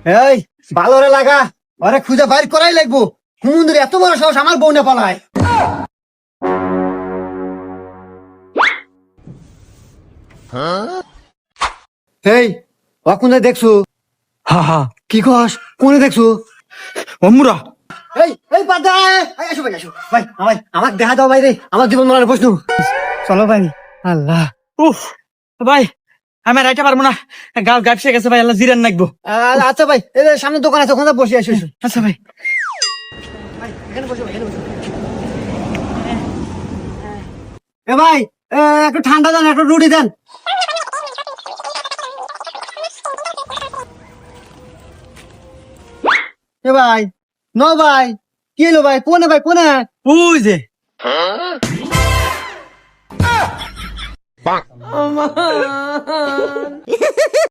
এই ভালো রে লাগা, ওরে খুঁজে বাইর করাই লাগবো। হুমুন্দির এত বড় সাহস আমার বউ না পালায়। এই অকুনে দেখছো? হা হা কি কস? কোনে দেখছো? অমুরা এই বাদ দে, এই আসো ভাই, আসো ভাই, আমাকে দেখা দাও ভাই রে, আমার জীবন মরণের প্রশ্ন। চলো ভাই। আল্লাহ। উফ ভাই আমি আর আইতে পারবো না, গাল গাপসে গেছে ভাই, আল্লাহ জিরান নাকবো। আচ্ছা ভাই, এই যে সামনে দোকান আছে, ওখানে বসে আসো। আচ্ছা ভাই। এখানে বসো, এখানে বসো। এ ভাই, একটু ঠান্ডা দেন, একটু রুটি দেন। এ ভাই, ন ভাই, কি হলো ভাই? কোনে ভাই, কোনে? ওই যে